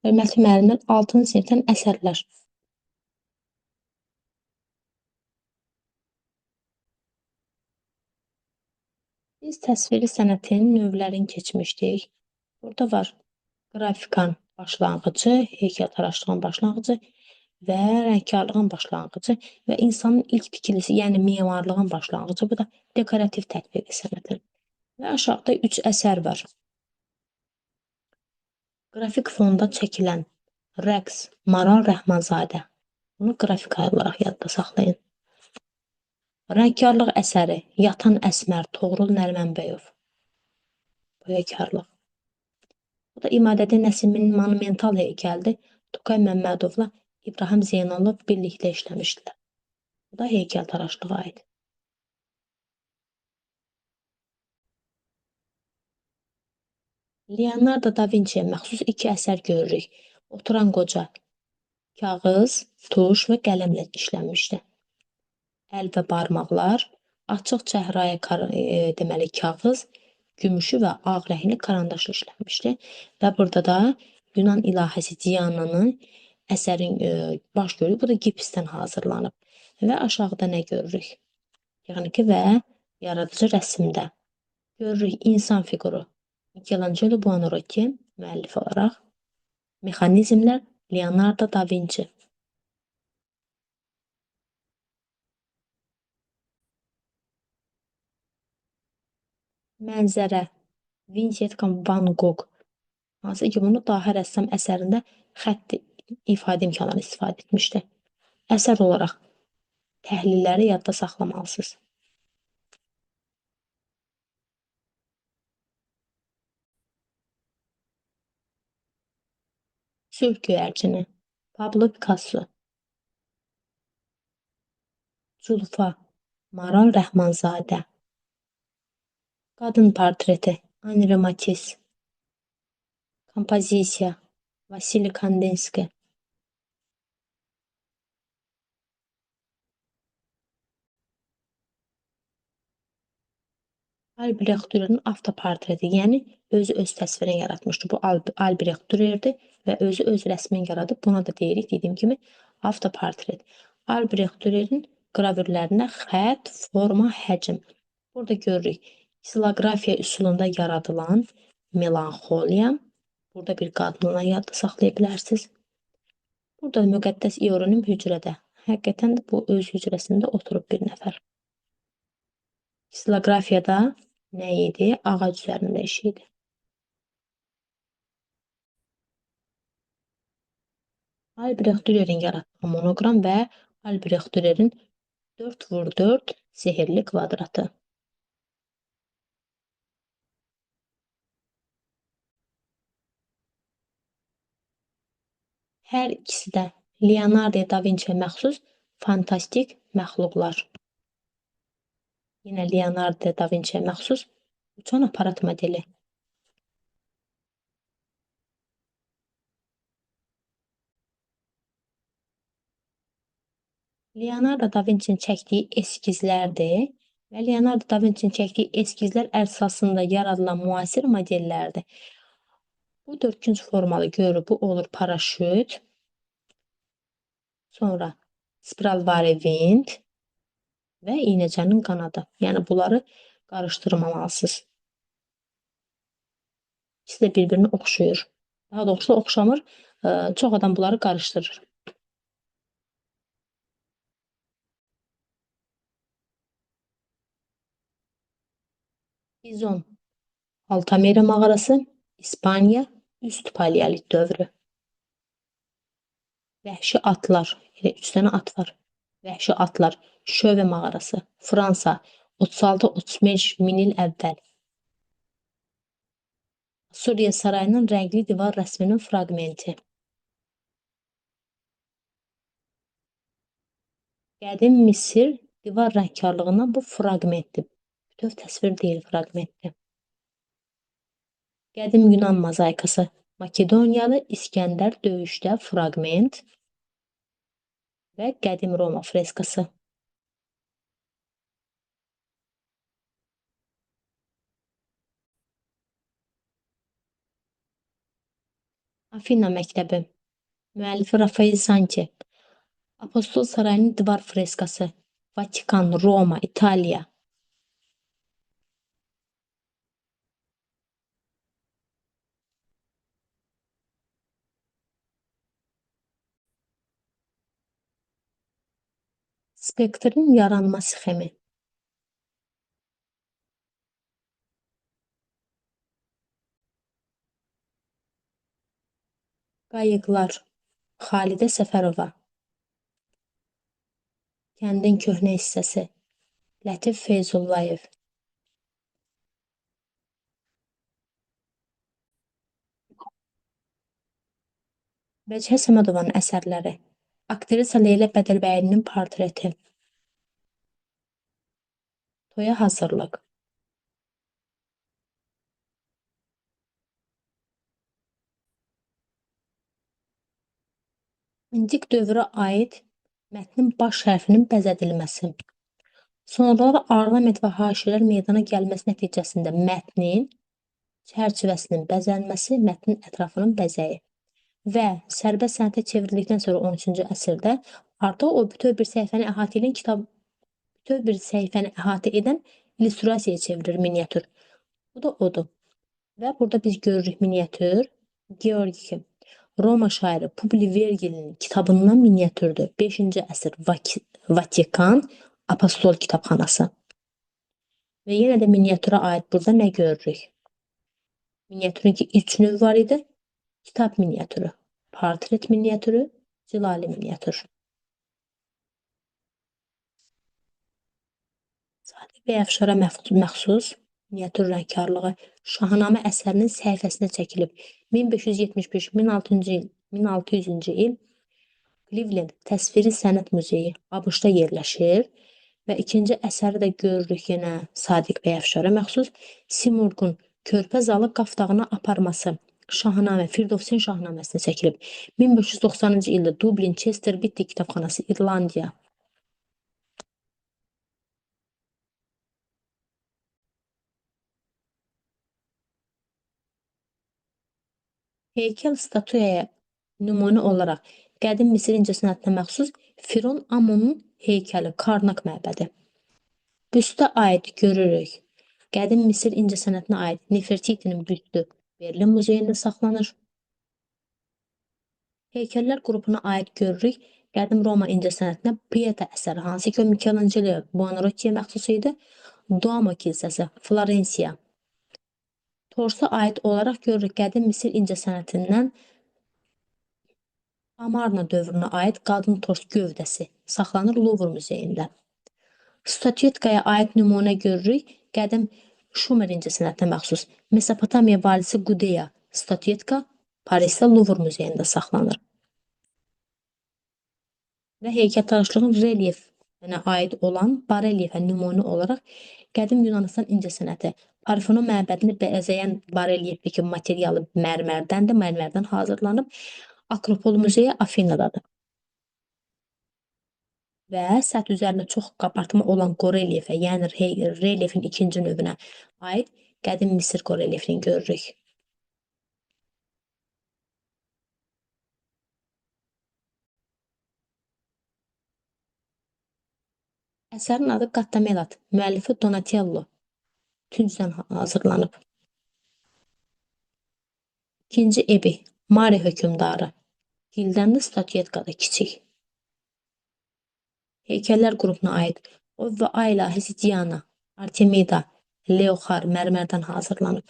Hörmətli müəllimlər, 6-cı sinifdən əsərlər. Biz təsviri sənətin növlərini keçmişdik. Burada var qrafikan başlanğıcı, heykəltaraşlığın başlanğıcı və rəngkarlığın başlanğıcı və insanın ilk tikilisi, yəni memarlığın başlanğıcı. Bu da dekorativ tətbiqi sənəti. Və aşağıda 3 əsər var. Qrafik fonda çəkilən rəqs Maral Rəhmanzadə. Bunu qrafik olaraq yadda saxlayın. Rəngkarlıq əsəri Yatan Əsmər Toğrul Nərimanbəyov. Boyakarlıq. Bu da İmadəddin Nəsiminin monumental heykəldir. Tokay Məmmədovla İbrahim Zeynalov birlikdə işləmişdilər. Bu da heykəltaraşlığa aid. Leonardo da Vinci'yə məxsus 2 əsər görürük. Oturan qoca kağız, tuş və qələmlə işlənmişdi. Əl və barmaqlar, açıq çəhrayı deməli kağız, gümüşü və ağ rəngli karandaşla işlənmişdi. Və burada da Yunan ilahəsi Diananın əsərin baş görürük. Bu da gipsdən hazırlanıb. Və aşağıda nə görürük? Texniki və yaradıcı rəsmdə görürük insan fiquru. Michelangelo Buonarroti müəllif olaraq. Mexanizmlər Leonardo da Vinci. Mənzərə Vincent van Gogh. Hansı ki, bunu dahi rəssam əsərində xətt ifadə imkanlarını istifadə etmişdi. Əsər olaraq təhlilləri yadda saxlamalısınız. Sülh göyərçini Pablo Picasso. Culfa Maral Rəhmanzadə. Qadın portreti Henri Matisse. Kompozisiya Vasili Kandinsky. Albrecht Dürer'in avtoportreti, yəni özü öz təsvirini yaratmışdı. Bu Albrecht Dürer'dir və özü öz rəsmini yaradıb. Buna da deyirik, dediyim kimi, avtoportret. Albrecht Dürer'in qravürlərinə xətt, forma, həcm. Burada görürük stilografiya üsulunda yaradılan melanxoliya. Burada bir qadınla yadda saxlaya bilərsiniz. Burada müqəddəs İorunim hücrədə. Həqiqətən də bu öz hücrəsində oturub bir nəfər. Stilografiyada nə idi? Ağac üzərində iş idi. Albrecht Dürer'in yaratdığı monoqram və Albrecht Dürer'in 4x4 sehirli kvadratı. Hər ikisi də Leonardo da Vinci'yə məxsus fantastik məxluqlar. Yine Leonardo da Vinci'yə məxsus uçan aparat modeli. Leonardo da Vinci'nin çəkdiyi eskizlərdir və Leonardo da Vinci'nin çəkdiyi eskizlər əsasında yaradılan müasir modellərdir. Bu dörtkünc formalı görürük. Bu olur paraşüt, sonra spiralvari vint və iynəcənin qanadı. Yəni bunları qarışdırmamalısınız. İkisi də bir-birinə oxşuyur. Daha doğrusu oxşamır. Çox adam bunları qarışdırır. Bizon, Altamira mağarası, İspaniya, üst paleolit dövrü. Vəhşi atlar, elə 3 dənə at var. Vəhşi atlar, Şöve mağarası, Fransa, 36-35 min il əvvəl. Suriya sarayının rəngli divar rəsminin fraqmenti. Qədim Misir divar rəngkarlığından bu fraqmentdir. Bütöv təsvir deyil, fraqmentdir. Qədim Yunan mozaikası, Makedoniyalı İskəndər döyüşdə fraqment və qədim Roma freskası. Afina məktəbi. Müəllifi Rafael Sanki. Apostol sarayının divar freskası. Vatikan, Roma, İtaliya. Spektrin yaranma sxemi. Qayıqlar. Xalidə Səfərova. Kəndin köhnə hissəsi. Lətif Feyzullayev. Vəcihə Səmədovanın əsərləri. Aktrisa Leyla Bədəlbəylinin portreti. Toya hazırlıq. İndik dövrə aid mətnin baş hərfinin bəzədilməsi. Sonraları ornament və haşiyələr meydana gəlməsi nəticəsində mətnin çərçivəsinin bəzənməsi, mətnin ətrafının bəzəyi və sərbəst sənətə çevrildikdən sonra 13-cü əsrdə artıq o bütöv bir səhifəni əhatə edən illüstrasiyaya çevrilir miniatür. Bu da odur. Və burada biz görürük miniatür Georgi Roma şairi Publi Vergilin kitabından miniatürdür. 5-ci əsr Vatikan Apostol kitabxanası. Və yenə də miniatüra aid burada nə görürük? Miniatürün ki 3 növ var idi. Kitab miniatürü, portret miniatürü, cilali miniatür. Sadiq Bəyəfşara məxsus miniatür rəngkarlığı Şahnamə əsərinin səhifəsinə çəkilib. 1575-1600-cü il Cleveland Təsviri Sənət Muzeyi ABŞ-da yerləşir və ikinci əsəri də görürük yenə Sadiq Bəyəfşara məxsus Simurqun Körpə zalı Qaftağına aparması Şahnamə Firdovsin Şahnaməsinə çəkilib. 1590-cı ildə Dublin Chester Beatty kitabxanası İrlandiya. Heykəl statuyaya nümunə olaraq qədim Misir incəsənətinə məxsus Firon Amonun heykəli Karnak məbədi. Büstə aid görürük. Qədim Misir incəsənətinə aid Nefertitinin büstü Berlin muzeyində saxlanır. Heykəllər qrupuna aid görürük. Qədim Roma incəsənətinə Pieta əsəri, hansı ki o Michelangelo Buonarrotiyə məxsus idi. Duomo kilsəsi, Florensiya. Torsa aid olaraq görürük qədim Misir incəsənətindən Amarna dövrünə aid qadın tors gövdəsi saxlanır Luvr muzeyində. Statyetkaya aid nümunə görürük. Qədim Şumer incəsənətinə məxsus Mesopotamiya valisi Qudeya statyetka Parisdə Luvr muzeyində saxlanır. Və heykəltaraşlığın relyefinə aid olan barelyefə nümunə olaraq qədim Yunanıstan incəsənəti Parfenon məbədini bəzəyən barelyefdəki materialı mərmərdəndir, mərmərdən hazırlanıb. Akropol muzeyi Afinadadır. Və səth üzərində çox qabartma olan qorelyefə, yəni relyefin ikinci növünə aid qədim Misir qorelyefini görürük. Əsərin adı Qattamelat, müəllifi Donatello. Türkdən hazırlanıb. İkinci Ebi, Mari hökümdarı. Gildən də statyetkada kiçik. Heykəllər qrupuna aid O və A ilahisi Diana, Artemida, Leoxar mərmərdən hazırlanıb.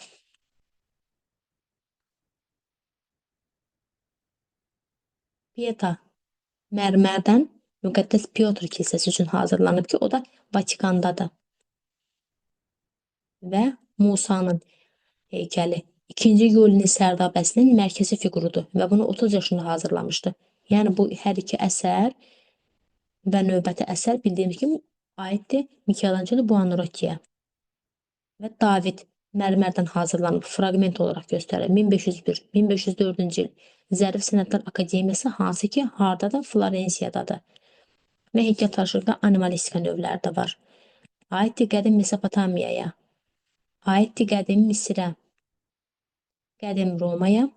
Pieta mərmərdən Müqəddəs Piotr kilsəsi üçün hazırlanıb ki, o da Vatikandadır. Və Musanın heykəli 2-ci Yulini sərdabəsinin mərkəzi figurudur və bunu 30 yaşında hazırlamışdı. Yəni bu hər iki əsər və növbəti əsər bildiyimiz kimi aiddir Michelangelo Buonarrotiyə. Və David mərmərdən hazırlanıb fraqment olaraq göstərir. 1501-1504-cü il Zərif Sənətlər Akademiyası, hansı ki hardadır? Florensiyadadır. Və heykəltaraşlıqda animalistika növləri də var. Aiddir qədim Mesopotamiyaya, aiddir qədim Misirə, qədim Romaya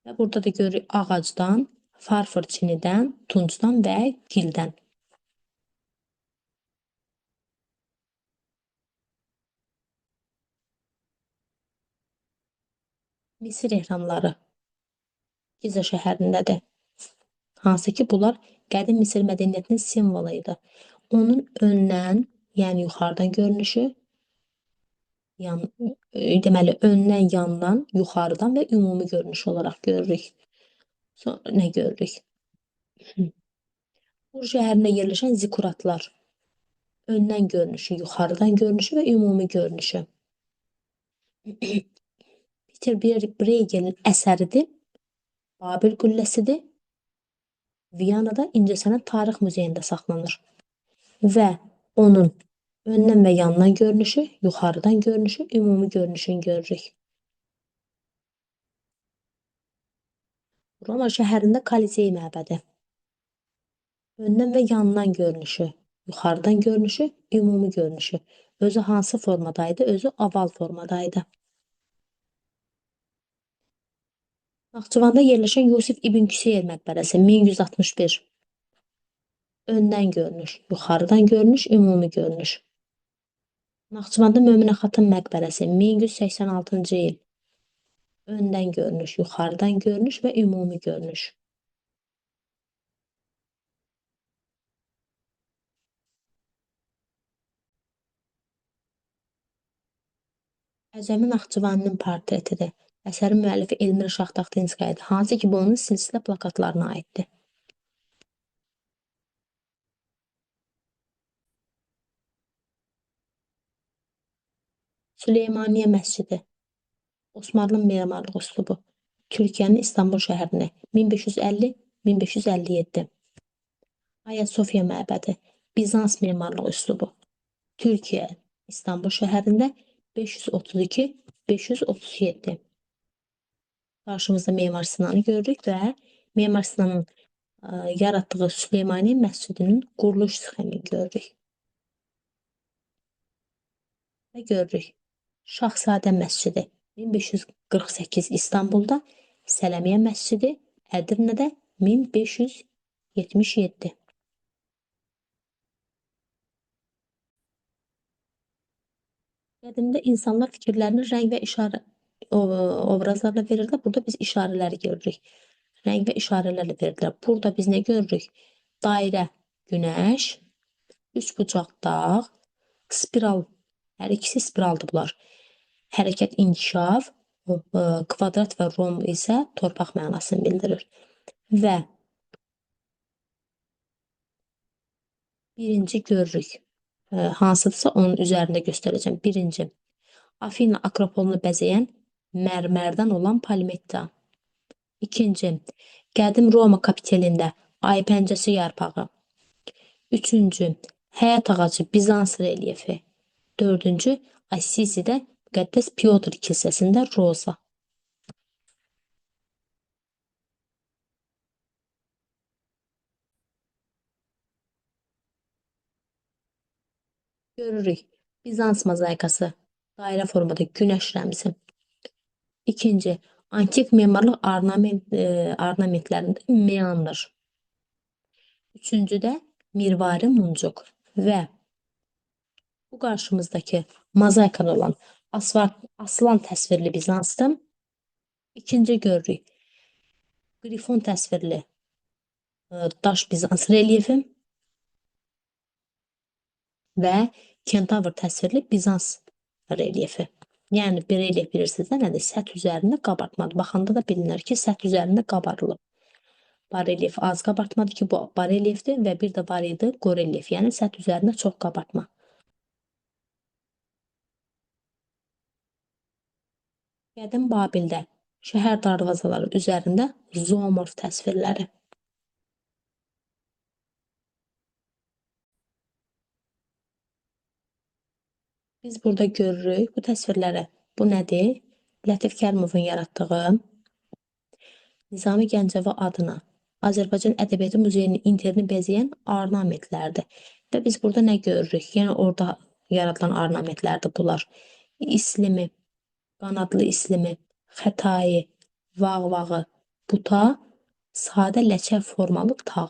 Və burada da görürük ağacdan, farfor çinidən, tuncdan və gildən. Misir ehramları Giza şəhərindədir. Hansı ki, bunlar qədim Misir mədəniyyətinin simvolu idi. Onun öndən, yəni yuxarıdan görünüşü, deməli öndən, yandan, yuxarıdan və ümumi görünüş olaraq görürük. Sonra nə görürük? Ur şəhərində yerləşən zikuratlar. Öndən görünüşü, yuxarıdan görünüşü və ümumi görünüşü. Peter Bruegelin əsəridir. Babil qülləsidir. Viyanada İncəsənət Tarix Muzeyində saxlanır. Və onun öndən və yandan görünüşü, yuxarıdan görünüşü, ümumi görünüşünü görürük. Roma şəhərində Kolisey məbədi. Öndən və yandan görünüşü, yuxarıdan görünüşü, ümumi görünüşü. Özü hansı formadaydı? Özü oval formadaydı. Naxçıvanda yerləşən Yusif İbn Küseyir məqbərəsi 1161. Öndən görünüş, yuxarıdan görünüş, ümumi görünüş. Naxçıvanda Möminə xatın məqbərəsi 1186-cı il. Öndən görünüş, yuxarıdan görünüş və ümumi görünüş. Əcəmi Naxçıvanlının portretidir. Əsərin müəllifi Elmira Şahtaxtinskayadır. Hansı ki, bu onun silsilə plakatlarına aiddir. Süleymaniyə məscidi. Osmanlı memarlıq üslubu. Türkiyənin İstanbul şəhərində 1550-1557. Ayasofya məbədi. Bizans memarlıq üslubu. Türkiyə, İstanbul şəhərində 532-537. Qarşımızda Memar Sinanı görürük və Memar Sinanın yaratdığı Süleymaniyə məscidinin quruluş sxemini görürük. Və görürük Şahzadə məscidi 1548 İstanbulda, Sələmiyə məscidi Ədirnədə 1577. Qədimdə insanlar fikirlərini rəng və işarə obrazlarla verirlər. Burada biz işarələri görürük. Rəng və işarələrlə verirlər. Burada biz nə görürük? Dairə, günəş, üçbucaq dağ, spiral. Hər ikisi spiraldır bunlar. Hərəkət, inkişaf, kvadrat və rom isə torpaq mənasını bildirir. Və birinci görürük. Hansıdırsa onun üzərində göstərəcəm. Birinci, Afina Akropolunu bəzəyən mərmərdən olan palmetta. İkinci, qədim Roma kapitelində ay pəncəsi yarpağı. Üçüncü, həyat ağacı Bizans relyefi. Dördüncü, Assisidə Müqəddəs Pyotr kilsəsində roza. Görürük. Bizans mozaikası. Dairə formada günəş rəmzi. İkinci, antik memarlıq ornamentlərində meandr. Üçüncüdə mirvari muncuq və bu qarşımızdakı mozaikada olan aslan təsvirli Bizansdır. İkinci görürük. Qrifon təsvirli daş Bizans relyefi və kentavr təsvirli Bizans relyefi. Yəni bir relyef bilirsiniz də nədir? Səth üzərində qabartmadır. Baxanda da bilinir ki, səth üzərində qabarılıb. Barelyef az qabartmadır ki, bu barelyefdir və bir də var idi qorelyef, yəni səth üzərində çox qabartma. Qədim Babildə şəhər darvazaları üzərində zoomorf təsvirləri. Biz burada görürük bu təsvirləri. Bu nədir? Lətif Kərimovun yaratdığı Nizami Gəncəvi adına Azərbaycan Ədəbiyyatı Muzeyinin interini bəzəyən ornamentlərdir. Və biz burada nə görürük? Yəni orada yaradılan ornamentlərdir bunlar. İslimi, qanadlı islimi, xətai, vağ-vağı, buta, sadə ləkə formalı tağ.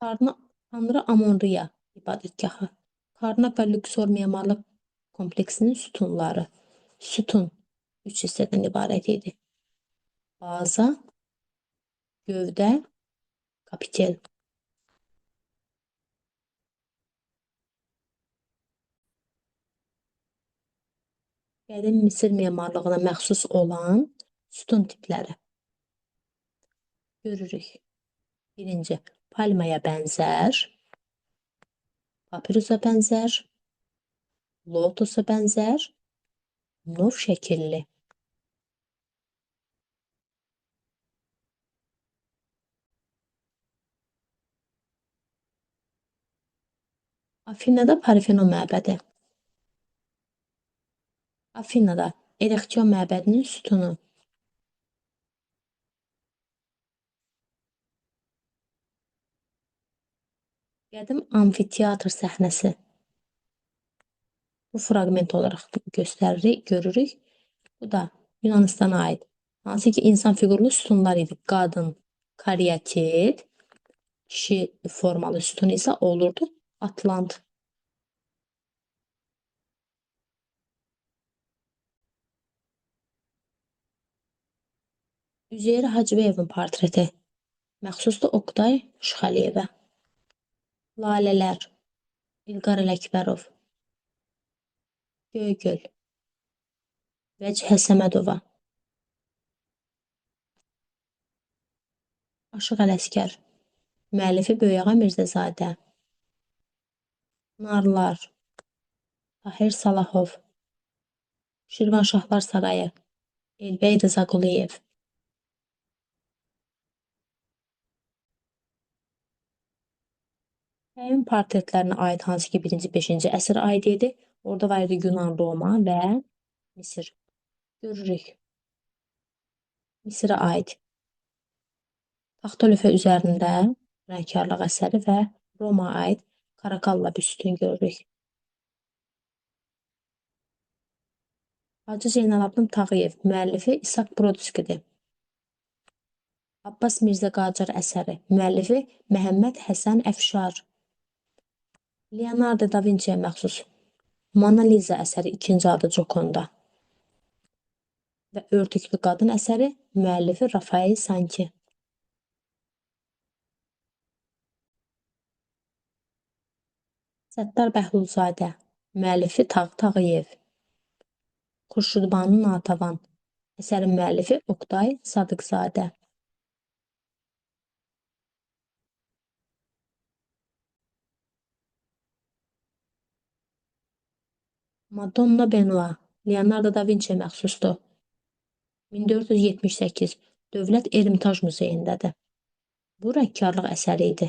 Tanrı Amonriya ibadətgahı. Karnak və Lüksor memarlıq kompleksinin sütunları. Sütun 3 hissədən ibarət idi. Baza, gövdə, kapitel. Qədim Misir memarlığına məxsus olan sütun tipləri. Görürük. Birinci, palmaya bənzər, papirusa bənzər, lotusa bənzər, nov şəkilli. Afinada Parfenon məbədi. Afinada Erextion məbədinin sütunu. Qədim amfiteatr səhnəsi. Bu fraqment olaraq görürük. Bu da Yunanistana aid. Hansı ki insan fiqurlu sütunlar idi. Qadın karyatit, kişi formalı sütun isə olurdu Atlant. Üzeyir Hacıyevin portreti. Məxsusdur Oqtay Şıxəliyevə. Lalələr. İlqar Ələkbərov. Göygöl. Vəcihə Səmədova. Aşıq Ələsgər. Müəllifi Böyükağa Mirzəzadə. Narlar. Tahir Salahov. Şirvanşahlar Sarayı. Elbəy Rızaquliyev. Həmin portretlərinə aid hansı ki 1-5-ci əsrə aid idi. Orada var idi Yunan, Roma və Misir. Görürük. Misirə aid. Taxta lövhə üzərində rəngkarlıq əsəri və Roma aid Karakalla büstünü görürük. Hacı Zeynalabdin Tağıyev, müəllifi İshak Brodskidir. Abbas Mirzə Qacar əsəri, müəllifi Məhəmməd Həsən Əfşar. Leonardo da Vinci'yə məxsus Mona Lisa əsəri, ikinci adı Joconda. Və Örtüklü qadın əsəri, müəllifi Rafael Sanki. Səttar Bəhlulzadə, müəllifi Tağıyev. Xurşudbanu Natəvan, əsərin müəllifi Oqtay Sadıqzadə. Madonna Benoit, Leonardo da Vinci'yə məxsusdur. 1478, Dövlət Ermitaj Muzeyindədir. Bu rəngkarlıq əsəri idi.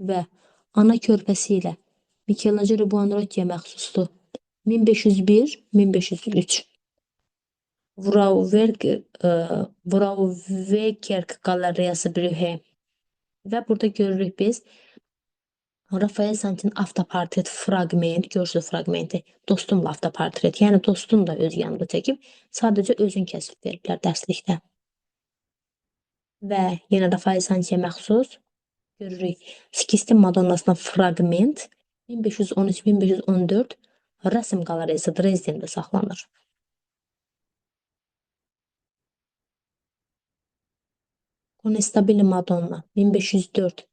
Və ana körpəsi ilə Michelangelo Buonarroti'yə məxsusdur. 1501-1503. Vrauwkerk Qalereyası Brühe. Və burada görürük biz Rafael Sankin avtoportret fraqment, görsel fraqmenti, dostumla avtoportret. Yəni dostum da öz yanında çəkib, sadəcə özün kəsib veriblər dərslikdə. Və yenə Rafael Sankiyə məxsus görürük Sikistin Madonnasına fraqment 1513-1514 rəsm qalereyası Dresdendə saxlanır. Konestabili Madonna 1504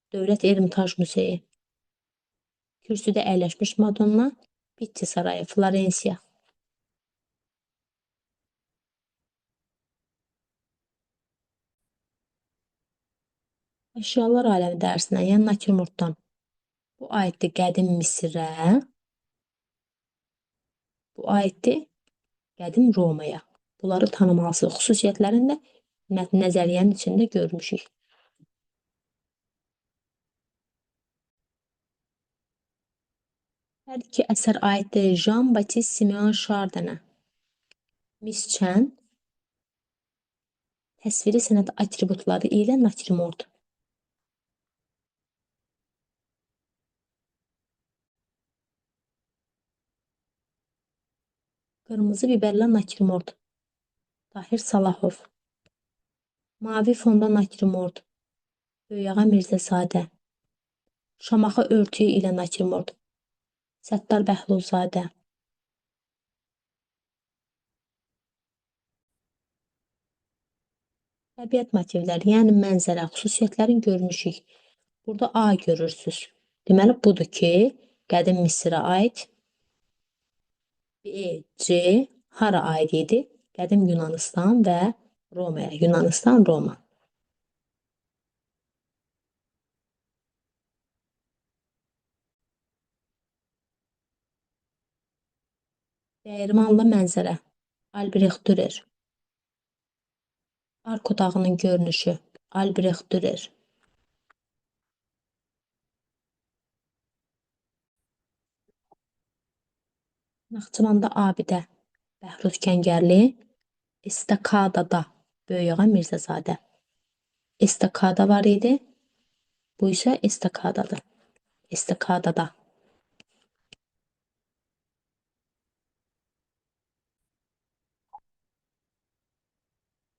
Dövlət Ermitaj Muzeyi. Kürsüdə əyləşmiş Madonna, Pitti Sarayı, Florensiya. Əşyalar aləmi dərsinə, yəni Natürmortdan. Bu aiddir qədim Misirə, bu aiddir qədim Romaya. Bunları tanımalısınız. Xüsusiyyətlərində nəzəriyyənin içində görmüşük. Hər iki əsər aiddir Jean-Baptiste Simeon Chardinə. Misçən, təsviri sənət atributları ilə natürmort. Qırmızı biberlə natrimort. Tahir Salahov. Mavi fonda natrimort. Böyüyağa Mirzəzadə. Şamaxı örtüyü ilə natrimort. Səttar Bəhlulzadə. Təbiət motivləri, yəni mənzərə, xüsusiyyətlərin görünüşü. Burada A görürsünüz. Deməli, budur ki, qədim Misirə aid. B, C hara aid idi? Qədim Yunanistan və Romaya. Yunanistan, Roma. Dəyirmanlı mənzərə. Albrecht Dürer. Ark otağının görünüşü. Albrecht Dürer. Naxçıvanda abidə. Bəhruz Kəngərli. Estakadada. Böyüyağa Mirzəzadə. Estakada var idi. Bu isə estakadadır. Estakadada.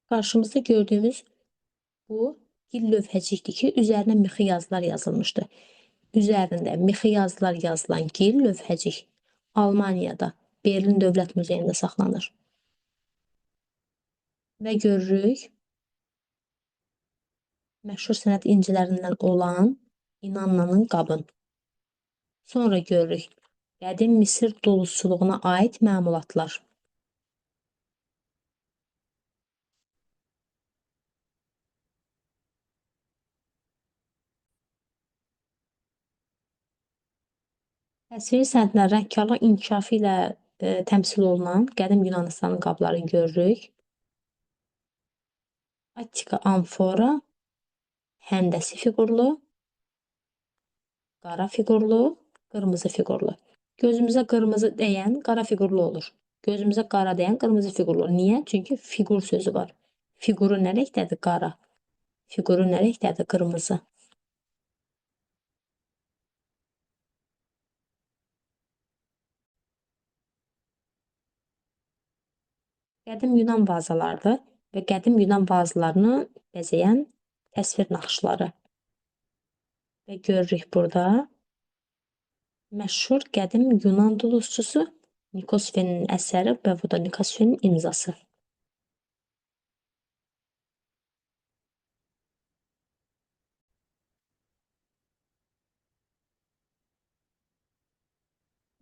Qarşımızda gördüyümüz bu gil lövhəcikdir ki, üzərinə mixi yazılar yazılmışdı. Üzərində mixi yazılar yazılan gil lövhəcik Almaniyada, Berlin Dövlət Muzeyində saxlanır. Və görürük, məşhur sənət incilərindən olan İnannanın qabın. Sonra görürük, qədim Misir duluzçuluğuna aid məmulatlar. Təsviri sənətlər rəngkarlıq inkişafı ilə təmsil olunan qədim Yunanistanın qablarını görürük. Attika amfora, həndəsi fiqurlu, qara fiqurlu, qırmızı fiqurlu. Gözümüzə qırmızı dəyən qara fiqurlu olur. Gözümüzə qara dəyən qırmızı fiqurlu olur. Niyə? Çünki fiqur sözü var. Fiquru nə rəngdədir? Qara. Fiquru nə rəngdədir? Qırmızı. Qədim Yunan vazalardır və qədim Yunan vazalarını bəzəyən təsvir naxışları. Və görürük burada məşhur qədim Yunan duluzçusu Nikosfenin əsəri və bu da Nikosfenin imzası.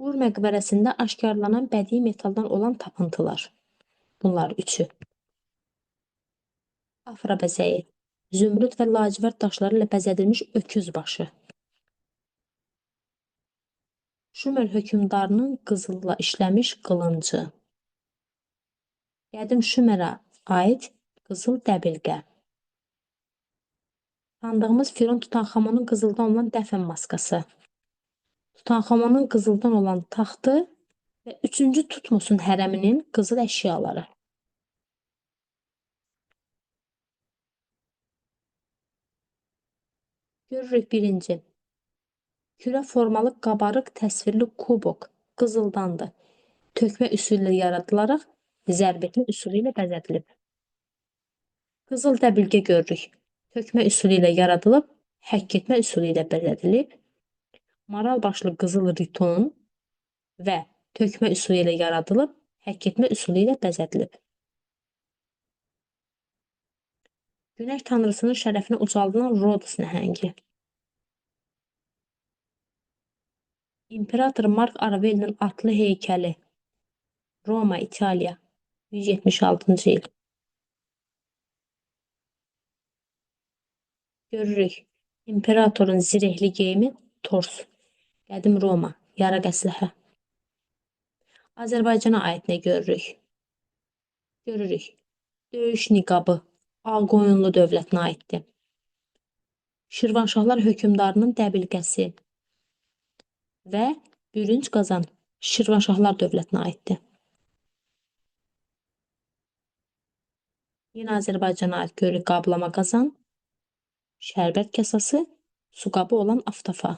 Ur məqbərəsində aşkarlanan bədii metaldan olan tapıntılar. Bunlar üçü. Afra bəzəyi. Zümrüd və lacivərd daşları ilə bəzədilmiş öküz başı. Şumer hökmdarının qızılla işləmiş qılıncı. Qədim Şumerə aid qızıl dəbilqə. Tanıdığımız Firon Tutanxamonun qızıldan olan dəfn maskası. Tutanxamonun qızıldan olan taxtı və 3-cü Tutmosun hərəminin qızıl əşyaları. Görürük birinci. Kürə formalı qabarıq təsvirli kubok qızıldandır. Tökmə üsulu ilə yaradılaraq zərbetmə üsulu ilə bəzədilib. Qızıl dəbilqə görürük. Tökmə üsulu ilə yaradılıb, həkk etmə üsulu ilə bəzədilib. Maral başlı qızıl riton və tökmə üsulu ilə yaradılıb, həkk etmə üsulu ilə bəzədilib. Günəş tanrısının şərəfinə ucaldılan Rodos nəhəngi. İmperator Mark Aurelianın atlı heykəli. Roma, İtaliya. 176-cı il. Görürük. İmperatorun zirehli geyimi tors. Qədim Roma, yaraq əsləhə. Azərbaycana aid nə görürük? Görürük. Döyüş niqabı Ağqoyunlu dövlətinə aiddir. Şirvanşahlar hökmdarının dəbilqəsi və bürünc qazan Şirvanşahlar dövlətinə aiddir. Yenə Azərbaycana aid görürük qablama qazan, şərbət kasası, su qabı olan aftafa.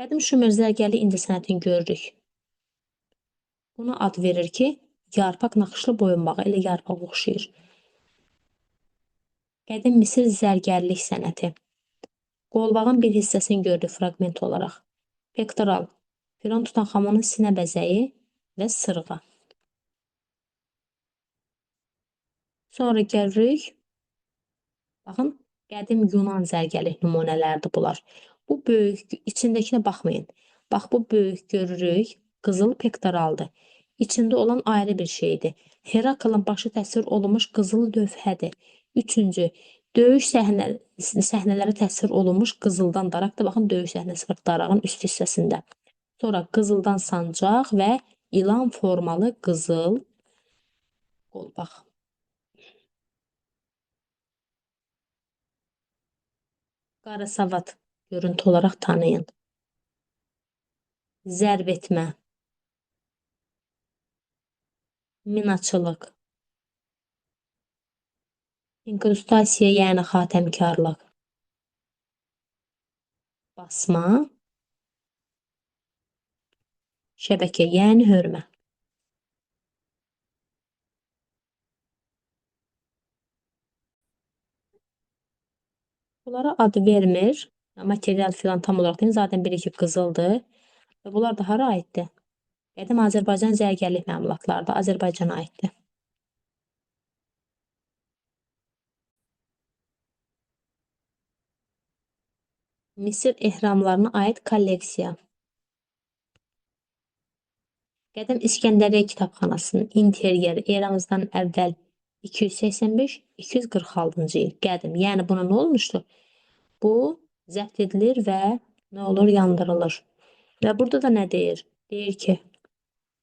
Qədim Şumer zərgərlik incəsənətini görürük. Buna ad verir ki, yarpaq naxışlı boyunbağı elə yarpağa oxşayır. Qədim Misir zərgərlik sənəti. Qolbağın bir hissəsini görürük fraqment olaraq. Pektoral, Firon Tutanxamonun sinə bəzəyi və sırğa. Sonra gəlirik. Baxın, qədim Yunan zərgərlik nümunələridir bunlar. Bu böyük, içindəkinə baxmayın. Bax, bu böyük görürük, qızıl pektoraldır. İçində olan ayrı bir şeydir. Heraklın başı təsvir olunmuş qızıl lövhədir. Üçüncü, döyüş səhnələri təsvir olunmuş qızıldan daraqdır. Baxın, döyüş səhnəsi var darağın üst hissəsində. Sonra qızıldan sancaq və ilan formalı qızıl qolbaq. Qara savad görüntü olaraq tanıyın. Zərb etmə, minaçılıq, inkrustasiya, yəni xatəmkarlıq, basma, şəbəkə, yəni hörmə. Bunlara ad vermir. Material filan tam olaraq deyil. Zaten biri ki qızıldır. Və bunlar da hara aiddir? Qədim Azərbaycan zərgərlik məmulatları da Azərbaycana aiddir. Misir ehramlarına aid kolleksiya. Qədim İskəndəriyyə kitabxanasının interyeri eramızdan əvvəl 285-246-cı il. Qədim. Yəni buna nə olmuşdur? Bu zəbt edilir və nə olur? Yandırılır. Və burada da nə deyir? Deyir ki,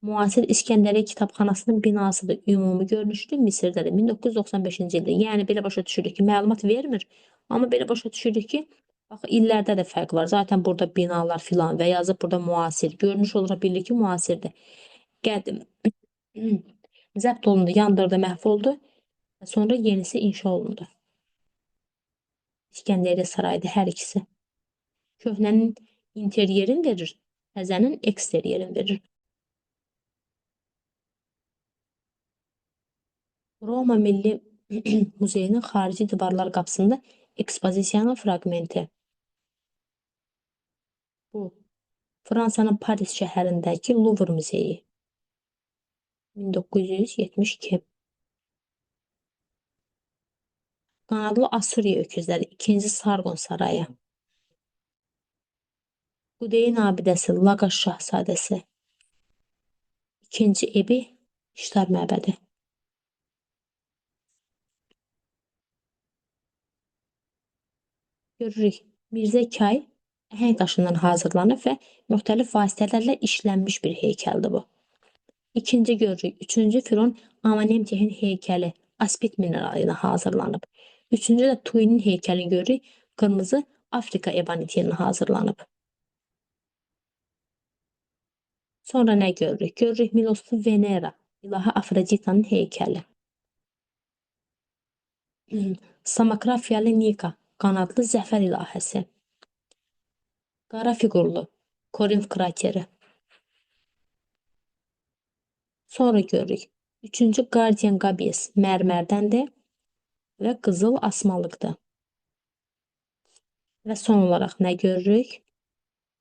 müasir İskəndəriyyə kitabxanasının binasıdır. Ümumi görünüşlü Misirdədir. 1995-ci ildə. Yəni belə başa düşürük ki, məlumat vermir. Amma belə başa düşürük ki, bax illərdə də fərq var. Zaten burada binalar filan və yazıb burada müasir. Görünüş olaraq bilir ki, müasirdir. Qədim. Zəbt olundu, yandırdı, məhv oldu. Və sonra yenisi inşa olundu. İskəndəriyyə sarayıdır hər ikisi. Köhnənin interyerin verir, təzənin eksteryerin verir. Roma Milli Muzeyinin xarici divarlar qapısında ekspozisiyanın fraqmenti. Bu, Fransanın Paris şəhərindəki Louvre Muzeyi. 1972. Qanadlı Asuriya öküzləri, 2-ci Sarqon sarayı. Qudeyin abidəsi, Laqaş şahzadəsi. 2-ci Ebi, İştar məbədi. Görürük, Mirzə Kay əhəng daşından hazırlanıb və müxtəlif vasitələrlə işlənmiş bir heykəldir bu. İkinci görürük, 3-cü Firon Amenemtehin heykəli aspit mineralıyla hazırlanıb. 3-cü də Tuinin heykəlini görürük, qırmızı Afrika eboniti ilə hazırlanıb. Sonra nə görürük? Görürük Miloslu Venera, ilahə Afroditanın heykəli. Samakrafiyalı Nika, qanadlı zəfər ilahəsi. Qara fiqurlu, Korinf krateri. Sonra görürük. 3-cü Guardian Gabies mərmərdəndir və qızıl asmalıqdır. Və son olaraq nə görürük?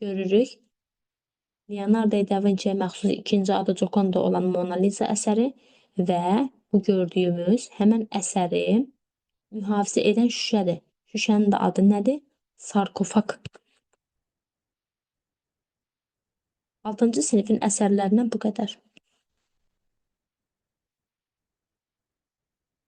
Görürük. Leonardo da Vinci'yə məxsus ikinci adı Gioconda olan Mona Lisa əsəri və bu gördüyümüz həmən əsəri mühafizə edən şüşədir. Şüşənin də adı nədir? Sarkofag. 6-cı sinifin əsərlərindən bu qədər.